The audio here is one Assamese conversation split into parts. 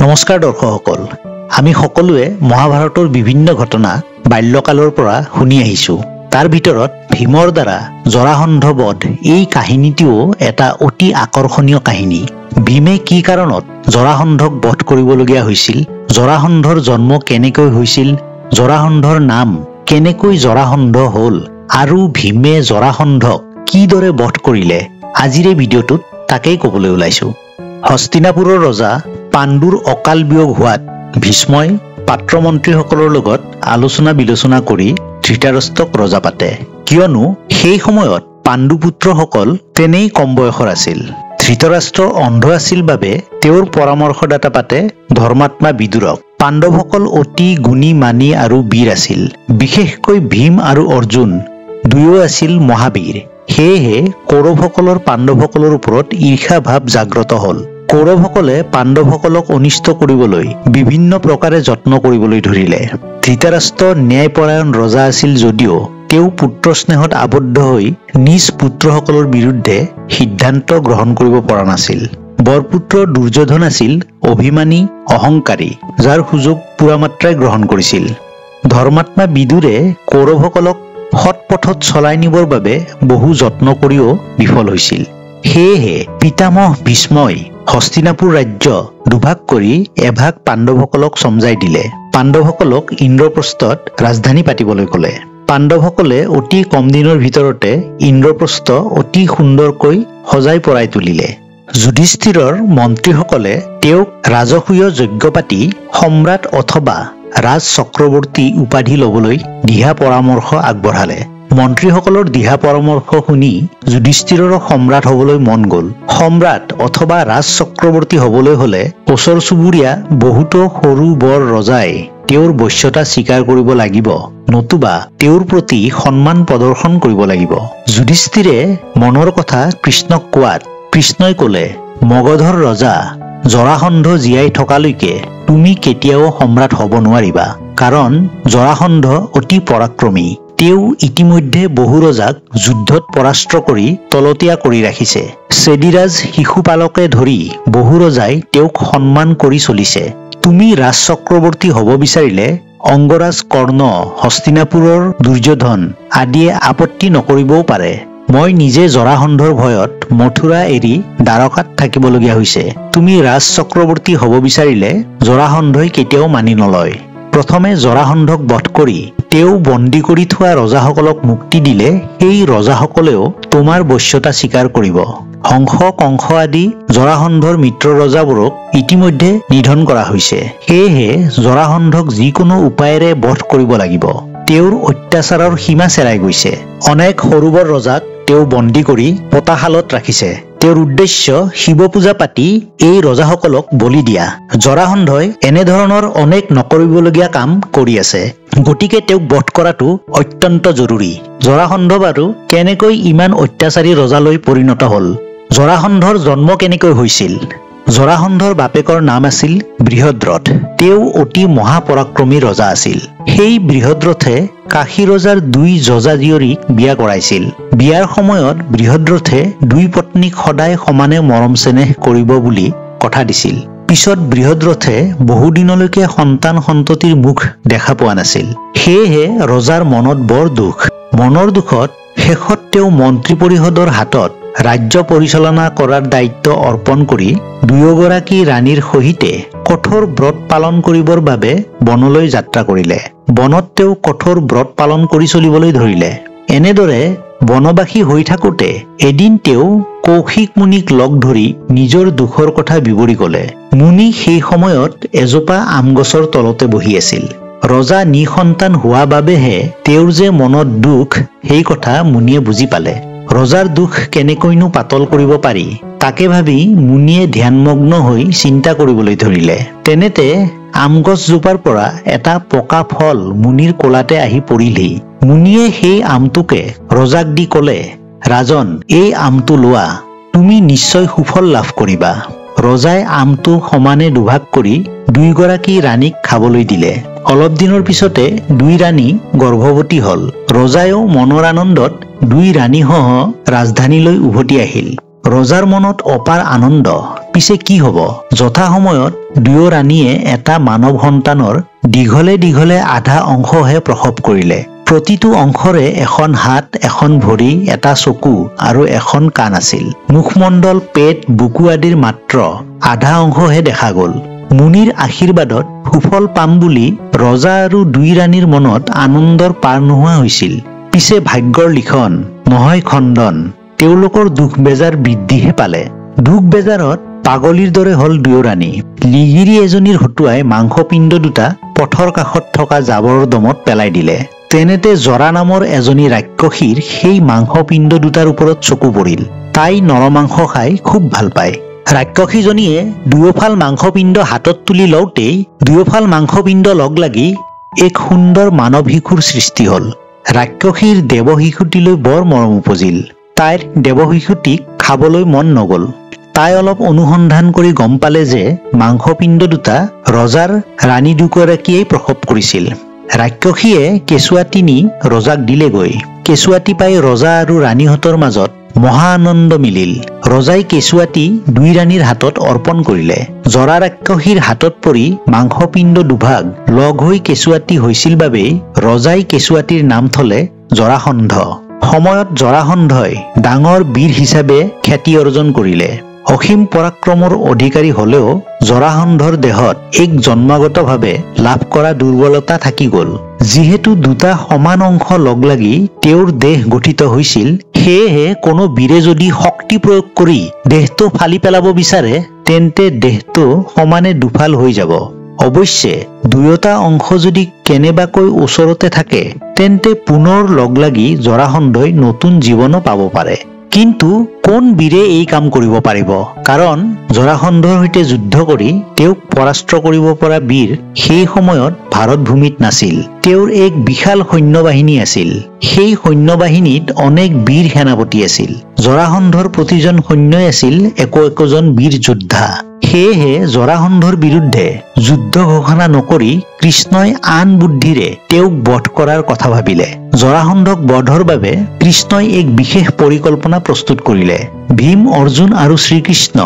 নমস্কাৰ দৰ্শকসকল, আমি সকলোৱে মহাভাৰতৰ বিভিন্ন ঘটনা বাল্যকালৰ পৰা শুনি আহিছোঁ। তাৰ ভিতৰত ভীমৰ দ্বাৰা জৰাসন্ধ বধ এই কাহিনীটিও এটা অতি আকৰ্ষণীয় কাহিনী। ভীমে কি কাৰণত জৰাসন্ধক বধ কৰিবলগীয়া হৈছিল, জৰাসন্ধৰ জন্ম কেনেকৈ হৈছিল, জৰাসন্ধৰ নাম কেনেকৈ জৰাসন্ধ হ'ল আৰু ভীমে জৰাসন্ধক কিদৰে বধ কৰিলে, আজিৰ এই ভিডিঅ'টোত তাকেই ক'বলৈ ওলাইছোঁ। হস্তিনাপুৰৰ ৰজা পাণ্ডুৰ অকাল বিয়োগ হোৱাত ভীষ্মই পাত্ৰমন্ত্ৰীসকলৰ লগত আলোচনা বিলোচনা কৰি ধৃতৰাষ্ট্ৰক ৰজা পাতে, কিয়নো সেই সময়ত পাণ্ডুপুত্ৰসকল তেনেই কম বয়সৰ আছিল। ধৃতৰাষ্ট্ৰ অন্ধ আছিল বাবে তেওঁৰ পৰামৰ্শদাতা পাতে ধৰ্মাত্মা বিদুৰক। পাণ্ডৱসকল অতি গুণী মানী আৰু বীৰ আছিল। বিশেষকৈ ভীম আৰু অৰ্জুন দুয়ো আছিল মহাবীৰ। সেয়েহে কৌৰৱসকলৰ পাণ্ডৱসকলৰ ওপৰত ঈৰ্ষা ভাৱ জাগ্ৰত হ'ল। কৌৰৱসকলে পাণ্ডৱসকলক অনিষ্ট কৰিবলৈ বিভিন্ন প্ৰকাৰে যত্ন কৰিবলৈ ধৰিলে। ধৃতৰাষ্ট্ৰ ন্যায়পৰায়ণ ৰজা আছিল যদিও তেওঁ পুত্ৰ স্নেহত আবদ্ধ হৈ নিজ পুত্ৰসকলৰ বিৰুদ্ধে সিদ্ধান্ত গ্ৰহণ কৰিব পৰা নাছিল। বৰপুত্ৰ দুৰ্যোধন আছিল অভিমানী, অহংকাৰী, যাৰ সুযোগ পুৰামাত্ৰাই গ্ৰহণ কৰিছিল। ধৰ্মাত্মা বিদুৰে কৌৰৱসকলক সৎ পথত চলাই নিবৰ বাবে বহু যত্ন কৰিও বিফল হৈছিল। সেয়েহে পিতামহ ভীষ্মই হস্তিনাপুৰ ৰাজ্য দুভাগ কৰি এভাগ পাণ্ডৱসকলক সমজাই দিলে। পাণ্ডৱসকলক ইন্দ্ৰপ্ৰস্থত ৰাজধানী পাতিবলৈ ক'লে। পাণ্ডৱসকলে অতি কম দিনৰ ভিতৰতে ইন্দ্ৰপ্ৰস্থ অতি সুন্দৰকৈ সজাই পৰাই তুলিলে। যুধিষ্ঠিৰৰ মন্ত্ৰীসকলে তেওঁক ৰাজসূয় যজ্ঞ পাতি সম্ৰাট অথবা ৰাজ চক্ৰৱৰ্তী উপাধি ল'বলৈ দিহা পৰামৰ্শ আগবঢ়ালে। মন্ত্ৰীসকলৰ দিহা পৰামৰ্শ শুনি যুধিষ্ঠিৰৰ সম্ৰাট হ'বলৈ মন গ'ল। সম্ৰাট অথবা ৰাজ চক্ৰৱৰ্তী হ'বলৈ হ'লে ওচৰ চুবুৰীয়া বহুতো সৰু বৰ ৰজাই তেওঁৰ বশ্যতা স্বীকাৰ কৰিব লাগিব, নতুবা তেওঁৰ প্ৰতি সন্মান প্ৰদৰ্শন কৰিব লাগিব। যুধিষ্ঠিৰে মনৰ কথা কৃষ্ণক কোৱাত কৃষ্ণই ক'লে, মগধৰ ৰজা জৰাসন্ধ জীয়াই থকালৈকে তুমি কেতিয়াও সম্ৰাট হ'ব নোৱাৰিবা, কাৰণ জৰাসন্ধ অতি পৰাক্ৰমী। তেওঁ ইতিমধ্যে বহু ৰজাক যুদ্ধত পৰাস্ত কৰি তলতীয়া কৰি ৰাখিছে। চেদিৰাজ শিশুপালকে ধৰি বহু ৰজাই তেওঁক সন্মান কৰি চলিছে। তুমি ৰাজ চক্ৰৱৰ্তী হ'ব বিচাৰিলে অংগৰাজ কৰ্ণ, হস্তিনাপুৰৰ দুৰ্যোধন আদিয়ে আপত্তি নকৰিবও পাৰে। মই নিজে জৰাসন্ধৰ ভয়ত মথুৰা এৰি দ্বাৰকাত থাকিবলগীয়া হৈছে। তুমি ৰাজ চক্ৰৱৰ্তী হ'ব বিচাৰিলে জৰাসন্ধই কেতিয়াও মানি নলয়। প্ৰথমে জৰাসন্ধক বধ কৰি তেওঁ বন্দী কৰি থোৱা ৰজাসকলক মুক্তি দিলে সেই ৰজাসকলেও তোমাৰ বশ্যতা স্বীকাৰ কৰিব। হংস, কংস আদি জৰাসন্ধৰ মিত্ৰ ৰজাবোৰক ইতিমধ্যে নিধন কৰা হৈছে। সেয়েহে জৰাসন্ধক যিকোনো উপায়েৰে বধ কৰিব লাগিব। তেওঁৰ অত্যাচাৰৰ সীমা চেৰাই গৈছে। অনেক সৰু বৰ ৰজাক তেওঁ বন্দী কৰি পতাশালত ৰাখিছে। তেওঁৰ উদ্দেশ্য শিৱ পূজা পাতি এই ৰজাসকলক বলি দিয়া। জৰাসন্ধই এনেধৰণৰ অনেক নকৰিবলগীয়া কাম কৰি আছে, গতিকে তেওঁক বধ কৰাটো অত্যন্ত জৰুৰী। জৰাসন্ধ বাৰু কেনেকৈ ইমান অত্যাচাৰী ৰজালৈ পৰিণত হ'ল? জৰাসন্ধৰ জন্ম কেনেকৈ হৈছিল? জৰাসন্ধৰ বাপেকৰ নাম আছিল বৃহদ্ৰথ। তেওঁ অতি মহাপৰাক্ৰমী ৰজা আছিল। সেই বৃহদ্ৰথে কাশী ৰজাৰ দুই যজা জীয়ৰীক বিয়া কৰাইছিল। বিয়াৰ সময়ত বৃহদ্ৰথে দুই পত্নীক সদায় সমানে মৰম চেনেহ কৰিব বুলি কথা দিছিল। পিছত বৃহদ্ৰথে বহুদিনলৈকে সন্তান সন্ততিৰ মুখ দেখা পোৱা নাছিল। সেয়েহে ৰজাৰ মনত বৰ দুখ। মনৰ দুখত শেষত তেওঁ মন্ত্ৰী পৰিষদৰ হাতত ৰাজ্য পৰিচালনা কৰাৰ দায়িত্ব অৰ্পণ কৰি দুয়োগৰাকী ৰাণীৰ সহিতে কঠোৰ ব্ৰত পালন কৰিবৰ বাবে বনলৈ যাত্ৰা কৰিলে। বনত তেওঁ কঠোৰ ব্ৰত পালন কৰি চলিবলৈ ধৰিলে। এনেদৰে বনবাসী হৈ থাকোঁতে এদিন তেওঁ কৌশিক মুনিক লগ ধৰি নিজৰ দুখৰ কথা বিৱৰি ক'লে। মুনি সেই সময়ত এজোপা আম গছৰ তলতে বহি আছিল। ৰজা নিসন্তান হোৱা বাবেহে তেওঁৰ যে মনত দুখ, সেই কথা মুনিয়ে বুজি পালে। ৰজাৰ দুখ কেনেকৈনো পাতল কৰিব পাৰি তাকে ভাবি মুনিয়ে ধ্যানমগ্ন হৈ চিন্তা কৰিবলৈ ধৰিলে। তেনেতে আম গছজোপাৰ পৰা এটা পকা ফল মুনিৰ কোলাতে আহি পৰিলহি। মুনিয়ে সেই আমটোকে ৰজাক দি ক'লে, ৰাজন, এই আমটো লোৱা, তুমি নিশ্চয় সুফল লাভ কৰিবা। ৰজাই আমটো সমানে দুভাগ কৰি দুয়োগৰাকী ৰাণীক খাবলৈ দিলে। অলপ দিনৰ পিছতে দুই ৰাণী গৰ্ভৱতী হ'ল। ৰজায়েও মনৰ আনন্দত দুই ৰাণীসহ ৰাজধানীলৈ উভতি আহিল। ৰজাৰ মনত অপাৰ আনন্দ। পিছে কি হ'ব? যথা সময়ত দুয়ো ৰাণীয়ে এটা মানৱ সন্তানৰ দীঘলে দীঘলে আধা অংশহে প্ৰসৱ কৰিলে। প্ৰতিটো অংশৰে এখন হাত, এখন ভৰি, এটা চকু আৰু এখন কাণ আছিল। মুখমণ্ডল, পেট, বুকু আদিৰ মাত্ৰ আধা অংশহে দেখা গ'ল। মুনিৰ আশীৰ্বাদত সুফল পাম বুলি ৰজা আৰু দুই ৰাণীৰ মনত আনন্দৰ পাৰ নোহোৱা হৈছিল। পিছে ভাগ্যৰ লিখন নহয় খণ্ডন। তেওঁলোকৰ দুখ বেজাৰ বৃদ্ধিহে পালে। দুখ বেজাৰত পাগলীৰ দৰে হল দুয়ো ৰাণী। লিগিৰি এজনীৰ হতুৱাই মাংসপিণ্ড দুটা পথৰ কাষত থকা জাবৰৰ দমত পেলাই দিলে। তেনেতে জৰা নামৰ এজনী ৰাক্ষসীৰ সেই মাংসপিণ্ড দুটাৰ ওপৰত চকু পৰিল। তাই নৰমাংস খাই খুব ভাল পায়। ৰাক্ষসীজনীয়ে দুয়োফাল মাংসপিণ্ড হাতত তুলি লওঁতেই দুয়োফাল মাংসপিণ্ড লগ লাগি এক সুন্দৰ মানৱ শিশুৰ সৃষ্টি হল। ৰাক্ষসীৰ দেৱ শিশুটিলৈ বৰ মৰম উপজিল। তাইৰ দেৱ শিশুটিক খাবলৈ মন নগল। তাই অলপ অনুসন্ধান কৰি গম পালে যে মাংসপিণ্ড দুটা ৰজাৰ ৰাণী দুগৰাকীয়ে প্ৰসৱ কৰিছিল। ৰাক্ষসীয়ে কেঁচুৱাটি নি ৰজাক দিলেগৈ। কেঁচুৱাটি পাই ৰজা আৰু ৰাণীহঁতৰ মাজত মহা আনন্দ মিলিল। ৰজাই কেঁচুৱাটি দুই ৰাণীৰ হাতত অৰ্পণ কৰিলে। জৰা ৰাক্ষসীৰ হাতত পৰি মাংসপিণ্ড দুভাগ লগ হৈ কেঁচুৱাটি হৈছিল বাবেই ৰজাই কেঁচুৱাটিৰ নাম থলে জৰাসন্ধ। সময়ত জৰাসন্ধই ডাঙৰ বীৰ হিচাপে খ্যাতি অৰ্জন কৰিলে। অসীম পৰাক্ৰমৰ অধিকাৰী হলেও জৰাসন্ধৰ দেহত এক জন্মগতভাৱে লাভ কৰা দুৰ্বলতা থাকি গল। যিহেতু দুটা সমান অংশ লগ লাগি তেওঁৰ দেহ গঠিত হৈছিল, সেয়েহে কোনো বীৰে যদি শক্তি প্ৰয়োগ কৰি দেহটো ফালি পেলাব বিচাৰে তেন্তে দেহটো সমানে দুফাল হৈ যাব। অৱশ্যে দুয়োটা অংশ যদি কেনেবাকৈ ওচৰতে থাকে তেন্তে পুনৰ লগ লাগি জৰাসন্ধই নতুন জীৱনো পাব পাৰে। কিন্তু কোন বীৰে এই কাম কৰিব পাৰিব? কাৰণ জৰাসন্ধৰ সৈতে যুদ্ধ কৰি তেওঁক পৰাস্ত কৰিব পৰা বীৰ সেই সময়ত ভাৰত ভূমিত নাছিল। তেওঁৰ এক বিশাল সৈন্যবাহিনী আছিল। সেই সৈন্যবাহিনীত অনেক বীৰ সেনাপতি আছিল। জৰাসন্ধৰ প্ৰতিজন সৈন্যই আছিল একোজন বীৰ যোদ্ধা। সেয়েহে জৰাসন্ধৰ বিৰুদ্ধে যুদ্ধ ঘোষণা নকৰি কৃষ্ণই আন বুদ্ধিৰে তেওঁক বধ কৰাৰ কথা ভাবিলে। জৰাসন্ধক বধৰ বাবে কৃষ্ণই এক বিশেষ পৰিকল্পনা প্ৰস্তুত কৰিলে। ভীম, অৰ্জুন আৰু শ্ৰীকৃষ্ণ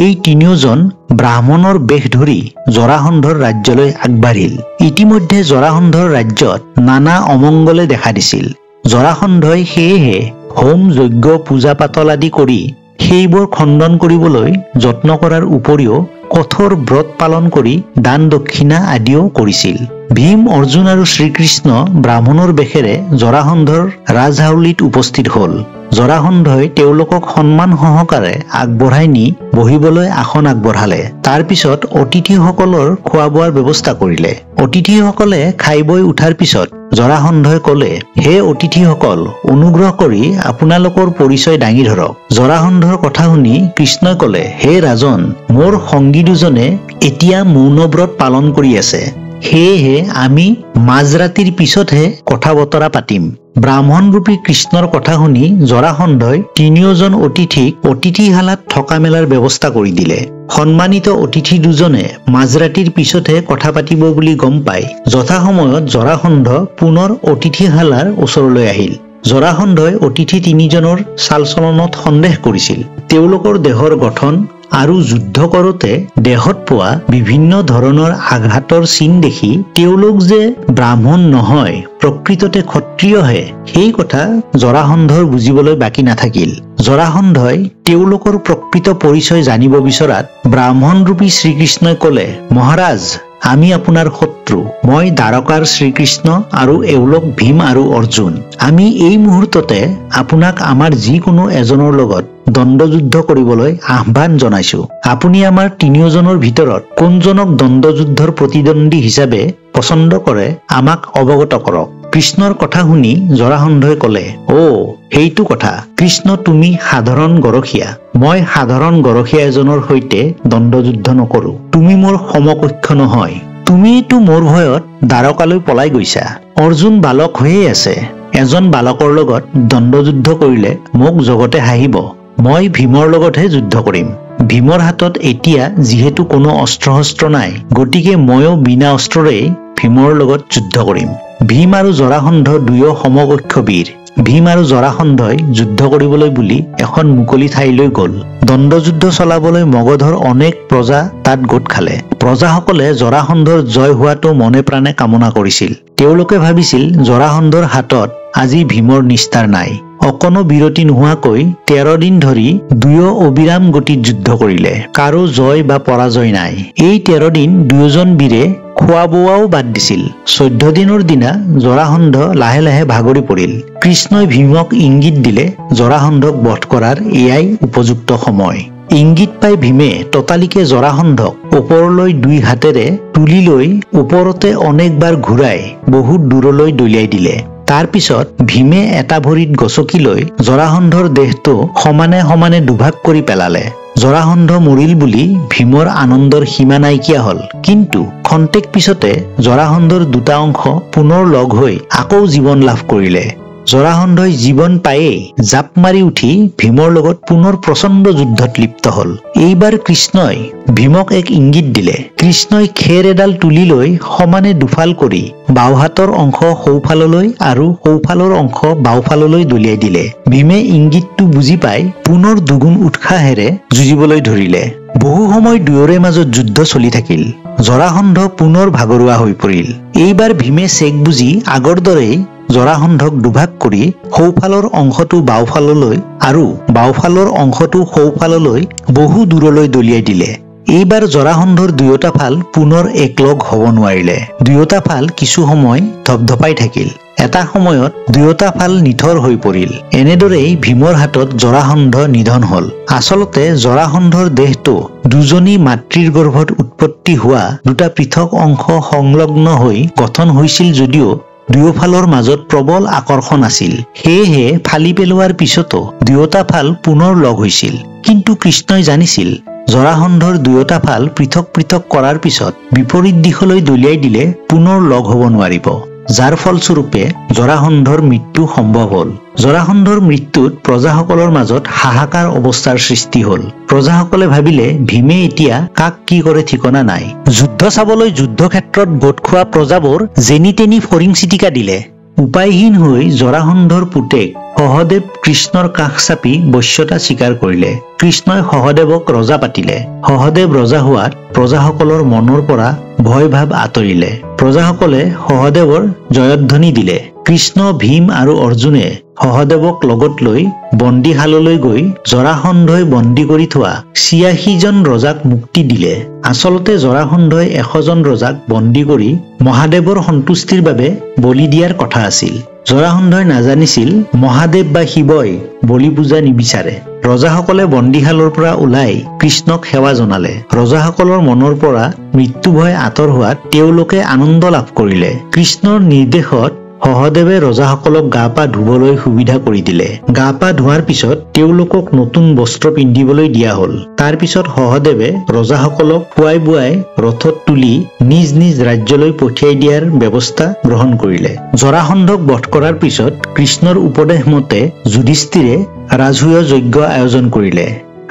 এই তিনিওজন ব্ৰাহ্মণৰ বেশ ধৰি জৰাসন্ধৰ ৰাজ্যলৈ আগবাঢ়িল। ইতিমধ্যে জৰাসন্ধৰ ৰাজ্যত নানা অমংগলে দেখা দিছিল। জৰাসন্ধই সেয়েহে হোম, যজ্ঞ, পূজা পাতল আদি কৰি সেইবোৰ খণ্ডন কৰিবলৈ যত্ন কৰাৰ উপৰিও কঠোৰ ব্ৰত পালন কৰি দান দক্ষিণা আদিও কৰিছিল। ভীম, অৰ্জুন আৰু শ্ৰীকৃষ্ণ ব্ৰাহ্মণৰ বেশেৰে জৰাসন্ধৰ ৰাজহাউলিত উপস্থিত হল। জৰাসন্ধই তেওঁলোকক সন্মান সহকাৰে আগবঢ়াই নি বহিবলৈ আসন আগবঢ়ালে। তাৰ পিছত অতিথিসকলৰ খোৱা বোৱাৰ ব্যৱস্থা কৰিলে। অতিথিসকলে খাই বৈ উঠাৰ পিছত জৰাসন্ধই কলে, হে অতিথিসকল, অনুগ্ৰহ কৰি আপোনালোকৰ পৰিচয় দাঙি ধৰক। জৰাসন্ধৰ কথা শুনি কৃষ্ণই কলে, হে ৰাজন, মোৰ সংগী দুজনে এতিয়া মৌনব্ৰত পালন কৰি আছে। সেয়েহে আমি মাজৰাতিৰ পিছতহে কথা বতৰা পাতিম। ব্ৰাহ্মণৰূপী কৃষ্ণৰ কথা শুনি জৰাসন্ধই তিনিওজন অতিথিক অতিথিশালাত থকা মেলাৰ ব্যৱস্থা কৰি দিলে। সন্মানিত অতিথি দুজনে মাজৰাতিৰ পিছতহে কথা পাতিব বুলি গম পাই যথাসময়ত জৰাসন্ধ পুনৰ অতিথিশালাৰ ওচৰলৈ আহিল। জৰাসন্ধই অতিথি তিনিজনৰ চাল চলনত সন্দেহ কৰিছিল। তেওঁলোকৰ দেহৰ গঠন আৰু যুদ্ধ কৰোঁতে দেহত পোৱা বিভিন্ন ধৰণৰ আঘাতৰ চিন দেখি তেওঁলোক যে ব্ৰাহ্মণ নহয়, প্ৰকৃততে ক্ষত্ৰিয়হে, সেই কথা জৰাসন্ধৰ বুজিবলৈ বাকী নাথাকিল। জৰাসন্ধই তেওঁলোকৰ প্ৰকৃত পৰিচয় জানিব বিচৰাত ব্ৰাহ্মণৰূপী শ্ৰীকৃষ্ণই কলে, মহাৰাজ, আমি আপোনাৰ শত্ৰু। মই দ্বাৰকাৰ শ্ৰীকৃষ্ণ আৰু এওঁলোক ভীম আৰু অৰ্জুন। আমি এই মুহূৰ্ততে আপোনাক আমাৰ যিকোনো এজনৰ লগত দ্বন্দ্বযুদ্ধ কৰিবলৈ আহ্বান জনাইছো। আপুনি আমাৰ তিনিওজনৰ ভিতৰত কোনজনক দ্বন্দ্বযুদ্ধৰ প্ৰতিদ্বন্দ্বী হিচাপে পছন্দ কৰে আমাক অৱগত কৰক। কৃষ্ণৰ কথা শুনি জৰাসন্ধই কলে, সেইটো কথা। কৃষ্ণ, তুমি সাধাৰণ গৰখীয়া। মই সাধাৰণ গৰখীয়া এজনৰ সৈতে দ্বন্দ্বযুদ্ধ নকৰো। তুমি মোৰ সমকক্ষ নহয়। তুমিতো মোৰ ভয়ত দ্বাৰকালৈ পলাই গৈছা। অৰ্জুন বালক হৈয়ে আছে। এজন বালকৰ লগত দ্বন্দ্বযুদ্ধ কৰিলে মোক জগতে হাঁহিব। মই ভীমৰ লগতহে যুদ্ধ কৰিম। ভীমৰ হাতত এতিয়া যিহেতু কোনো অস্ত্ৰ শস্ত্ৰ নাই, গতিকে ময়ো বিনা অস্ত্ৰৰেই ভীমৰ লগত যুদ্ধ কৰিম। ভীম আৰু জৰাসন্ধ দুয়ো সমকক্ষ বীৰ। ভীম আৰু জৰাসন্ধই যুদ্ধ কৰিবলৈ বুলি এখন মুকলি ঠাইলৈ গ'ল। দ্বন্দ্বযুদ্ধ চলাবলৈ মগধৰ অনেক প্ৰজা তাত গোট খালে। প্ৰজাসকলে জৰাসন্ধৰ জয় হোৱাটো মনে প্ৰাণে কামনা কৰিছিল। তেওঁলোকে ভাবিছিল জৰাসন্ধৰ হাতত আজি ভীমৰ নিস্তাৰ নাই। অকণো বিৰতি নোহোৱাকৈ 13 দিন ধৰি দুয়ো অবিৰাম গতিত যুদ্ধ কৰিলে। কাৰো জয় বা পৰাজয় নাই। এই 13 দিন দুয়োজন বীৰে খোৱা বোৱাও বাদ দিছিল। 14 দিনৰ দিনা জৰাসন্ধ লাহে লাহে ভাগৰি পৰিল। কৃষ্ণই ভীমক ইংগিত দিলে জৰাসন্ধক বধ কৰাৰ এয়াই উপযুক্ত সময়। ইংগিত পাই ভীমে ততালিকে জৰাসন্ধক ওপৰলৈ 2 হাতেৰে তুলি লৈ ওপৰতে অনেকবাৰ ঘূৰাই বহুত দূৰলৈ দলিয়াই দিলে। তাৰ পিছত ভীমে এটা ভৰিত গছকি লৈ জৰাসন্ধৰ দেহটো সমানে সমানে দুভাগ কৰি পেলালে। জৰাসন্ধ মৰিল বুলি ভীমৰ আনন্দৰ সীমা নাইকিয়া হল। কিন্তু খন্তেক পিছতে জৰাসন্ধৰ দুটা অংশ পুনৰ লগ হৈ আকৌ জীৱন লাভ কৰিলে। জৰাসন্ধই জীৱন পায়েই জাপ মাৰি উঠি ভীমৰ লগত পুনৰ প্ৰচণ্ড যুদ্ধত লিপ্ত হল। এইবাৰ কৃষ্ণই ভীমক এক ইংগিত দিলে। কৃষ্ণই খেৰ এডাল তুলি লৈ সমানে দুফাল কৰি বাওহাতৰ অংশ সোঁফাললৈ আৰু সোঁফালৰ অংশ বাওঁফাললৈ দলিয়াই দিলে। ভীমে ইংগিতটো বুজি পাই পুনৰ দুগুণ উৎসাহেৰে যুঁজিবলৈ ধৰিলে। বহু সময় দুয়োৰে মাজত যুদ্ধ চলি থাকিল। জৰাসন্ধ পুনৰ ভাগৰুৱা হৈ পৰিল। এইবাৰ ভীমে চেক বুজি আগৰ দৰেই জৰাসন্ধক দুভাগ কৰি সোঁফালৰ অংশটো বাওঁফাললৈ আৰু বাওঁফালৰ অংশটো সোঁফাললৈ বহু দূৰলৈ দলিয়াই দিলে। এইবাৰ জৰাসন্ধৰ দুয়োটা ফাল পুনৰ একলগ হ'ব নোৱাৰিলে। দুয়োটা ফাল কিছু সময় ধপধপাই থাকিল। এটা সময়ত দুয়োটা ফাল নিথৰ হৈ পৰিল। এনেদৰেই ভীমৰ হাতত জৰাসন্ধ নিধন হল। আচলতে জৰাসন্ধৰ দেহটো দুজনী মাতৃৰ গৰ্ভত উৎপত্তি হোৱা দুটা পৃথক অংশ সংলগ্ন হৈ গঠন হৈছিল যদিও দুয়োফালৰ মাজত প্ৰবল আকৰ্ষণ আছিল। সেয়েহে ফালি পেলোৱাৰ পিছতো দুয়োটা ফাল পুনৰ লগ হৈছিল। কিন্তু কৃষ্ণই জানিছিল জৰাসন্ধৰ দুয়োটা ফাল পৃথক পৃথক কৰাৰ পিছত বিপৰীত দিশলৈ দলিয়াই দিলে পুনৰ লগ হ'ব নোৱাৰিব, যাৰ ফলস্বৰূপে জৰাসন্ধৰ মৃত্যু সম্ভৱ হল। জৰাসন্ধৰ মৃত্যুত প্ৰজাসকলৰ মাজত হাহাকাৰ অৱস্থাৰ সৃষ্টি হল। প্ৰজাসকলে ভাবিলে ভীমে এতিয়া কাক কি কৰে ঠিকনা নাই। যুদ্ধ চাবলৈ যুদ্ধক্ষেত্ৰত গোট খোৱা প্ৰজাবোৰ যেনি তেনি ফৰিং চিটিকা দিলে। উপায়হীন হৈ জৰাসন্ধৰ পুতেক সহদেৱ কৃষ্ণৰ কাষ চাপি বশ্যতা স্বীকাৰ কৰিলে। কৃষ্ণই সহদেৱক ৰজা পাতিলে। সহদেৱ ৰজা হোৱাত প্ৰজাসকলৰ মনৰ পৰা ভয় ভাৱ আঁতৰিলে। প্ৰজাসকলে সহদেৱৰ জয়ধ্বনি দিলে। কৃষ্ণ, ভীম আৰু অৰ্জুনে সহদেৱক লগত লৈ বন্দীশাললৈ গৈ জৰাসন্ধই বন্দী কৰি থোৱা ৮৬ জন ৰজাক মুক্তি দিলে। আচলতে জৰাসন্ধই ১০০ জন ৰজাক বন্দী কৰি মহাদেৱৰ সন্তুষ্টিৰ বাবে বলি দিয়াৰ কথা আছিল। জৰাসন্ধই নাজানিছিল মহাদেৱ বা শিৱই বলি পূজা নিবিচাৰে। ৰজাসকলে বন্দীশালৰ পৰা ওলাই কৃষ্ণক সেৱা জনালে। ৰজাসকলৰ মনৰ পৰা মৃত্যু ভয় আঁতৰ হোৱাত তেওঁলোকে আনন্দ লাভ কৰিলে। কৃষ্ণৰ নিৰ্দেশত সহদেৱে ৰজাসকলক গা পা ধুবলৈ সুবিধা কৰি দিলে। গা পা ধোৱাৰ পিছত তেওঁলোকক নতুন বস্ত্ৰ পিন্ধিবলৈ দিয়া হল। তাৰ পিছত সহদেৱে ৰজাসকলক খুৱাই বুৱাই ৰথত তুলি নিজ নিজ ৰাজ্যলৈ পঠিয়াই দিয়াৰ ব্যৱস্থা গ্ৰহণ কৰিলে। জৰাসন্ধক বধ কৰাৰ পিছত কৃষ্ণৰ উপদেশ মতে যুধিষ্ঠিৰে ৰাজসূয় যজ্ঞ আয়োজন কৰিলে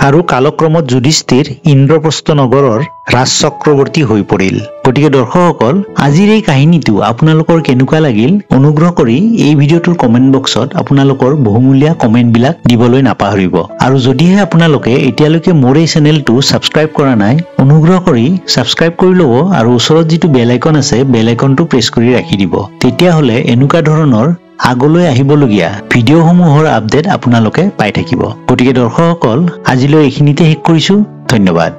আৰু কালক্ৰমত যুধিষ্ঠিৰ ইন্দ্ৰপ্ৰস্থ নগৰৰ ৰাজ চক্ৰৱৰ্তী হৈ পৰিল। গতিকে দৰ্শকসকল, আজিৰ এই কাহিনীটো আপোনালোকৰ কেনেকুৱা লাগিল অনুগ্ৰহ কৰি এই ভিডিঅ'টোৰ কমেণ্ট বক্সত আপোনালোকৰ বহুমূলীয়া কমেণ্টবিলাক দিবলৈ নাপাহৰিব। আৰু যদিহে আপোনালোকে এতিয়ালৈকে মোৰ এই চেনেলটো ছাবস্ক্ৰাইব কৰা নাই, অনুগ্ৰহ কৰি ছাবস্ক্ৰাইব কৰি ল'ব আৰু ওচৰত যিটো বেল আইকন আছে বেল আইকনটো প্ৰেছ কৰি ৰাখি দিব। তেতিয়াহ'লে এনেকুৱা ধৰণৰ আগলৈ আহিবলগীয়া ভিডিঅ'সমূহৰ আপডেট আপোনালোকে পাই থাকিব। গতিকে দৰ্শকসকল, আজিলৈ এইখিনিতে শেষ কৰিছো। ধন্যবাদ।